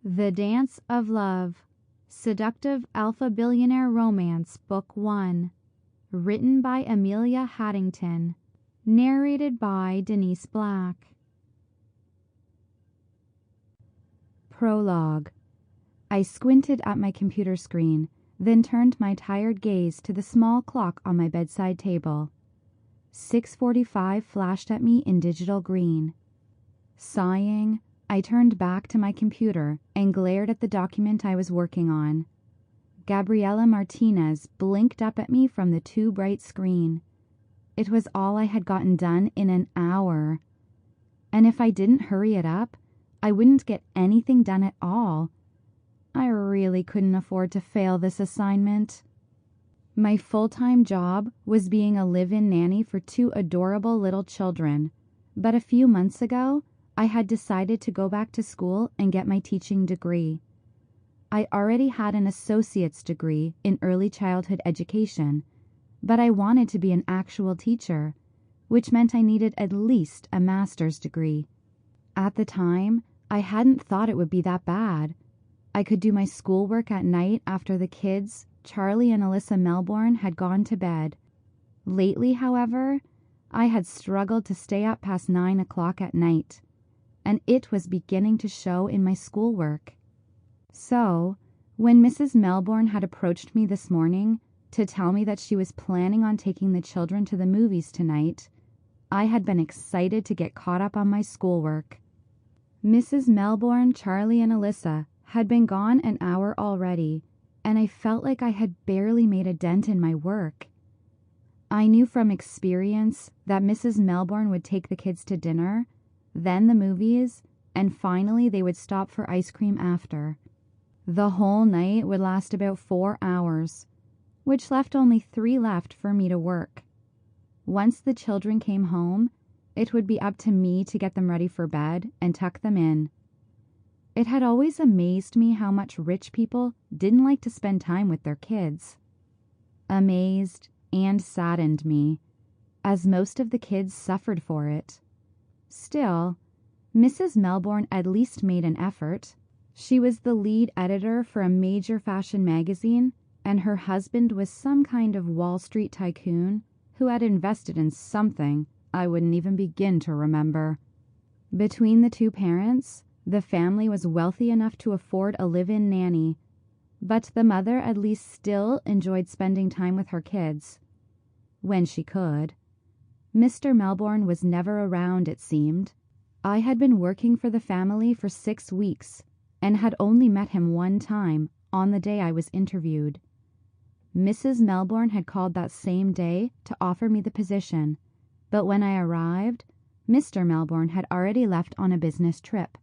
The Dance of Love, Seductive Alpha Billionaire Romance, Book 1, written by Emilia Hattington, narrated by Denise Black. Prologue. I squinted at my computer screen, then turned my tired gaze to the small clock on my bedside table. 6:45 flashed at me in digital green. Sighing, I turned back to my computer and glared at the document I was working on. Gabriela Martinez blinked up at me from the too bright screen. It was all I had gotten done in an hour. And if I didn't hurry it up, I wouldn't get anything done at all. I really couldn't afford to fail this assignment. My full-time job was being a live-in nanny for 2 adorable little children, but a few months ago, I had decided to go back to school and get my teaching degree. I already had an associate's degree in early childhood education, but I wanted to be an actual teacher, which meant I needed at least a master's degree. At the time, I hadn't thought it would be that bad. I could do my schoolwork at night after the kids, Charlie and Alyssa Melbourne, had gone to bed. Lately, however, I had struggled to stay up past 9 o'clock at night, and it was beginning to show in my schoolwork. So, when Mrs. Melbourne had approached me this morning to tell me that she was planning on taking the children to the movies tonight, I had been excited to get caught up on my schoolwork. Mrs. Melbourne, Charlie, and Alyssa had been gone an hour already, and I felt like I had barely made a dent in my work. I knew from experience that Mrs. Melbourne would take the kids to dinner, then the movies, and finally they would stop for ice cream after. The whole night would last about 4 hours, which left only 3 left for me to work. Once the children came home, it would be up to me to get them ready for bed and tuck them in. It had always amazed me how much rich people didn't like to spend time with their kids. Amazed and saddened me, as most of the kids suffered for it. Still, Mrs. Melbourne at least made an effort. She was the lead editor for a major fashion magazine, and her husband was some kind of Wall Street tycoon who had invested in something I wouldn't even begin to remember. Between the 2 parents, the family was wealthy enough to afford a live-in nanny, but the mother at least still enjoyed spending time with her kids. When she could. Mr. Melbourne was never around, it seemed. I had been working for the family for 6 weeks, and had only met him one time, on the day I was interviewed. Mrs. Melbourne had called that same day to offer me the position, but when I arrived, Mr. Melbourne had already left on a business trip.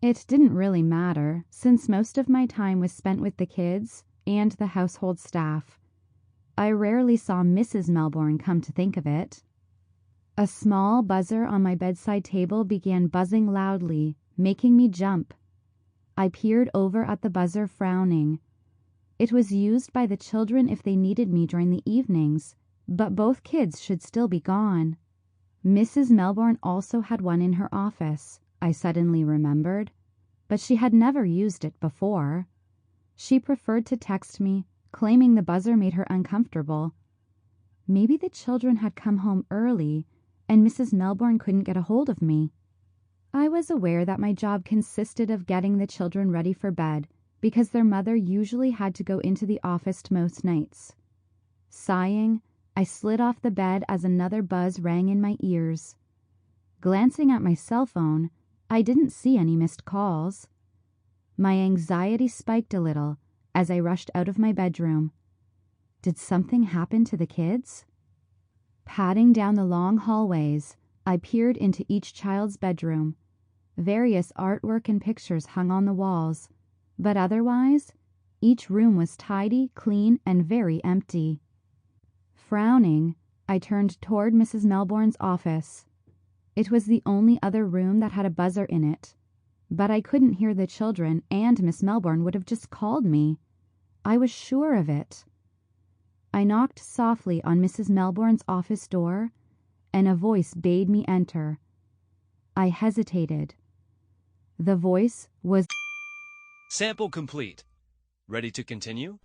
It didn't really matter, since most of my time was spent with the kids and the household staff. I rarely saw Mrs. Melbourne, come to think of it. A small buzzer on my bedside table began buzzing loudly, making me jump. I peered over at the buzzer, frowning. It was used by the children if they needed me during the evenings, but both kids should still be gone. Mrs. Melbourne also had one in her office, I suddenly remembered, but she had never used it before. She preferred to text me, claiming the buzzer made her uncomfortable. Maybe the children had come home early, and Mrs. Melbourne couldn't get a hold of me. I was aware that my job consisted of getting the children ready for bed, because their mother usually had to go into the office most nights. Sighing, I slid off the bed as another buzz rang in my ears. Glancing at my cell phone, I didn't see any missed calls. My anxiety spiked a little as I rushed out of my bedroom. Did something happen to the kids? Padding down the long hallways, I peered into each child's bedroom. Various artwork and pictures hung on the walls, but otherwise, each room was tidy, clean, and very empty. Frowning, I turned toward Mrs. Melbourne's office. It was the only other room that had a buzzer in it, but I couldn't hear the children, and Miss Melbourne would have just called me. I was sure of it. I knocked softly on Mrs. Melbourne's office door, and a voice bade me enter. I hesitated. The voice was Sample complete. Ready to continue?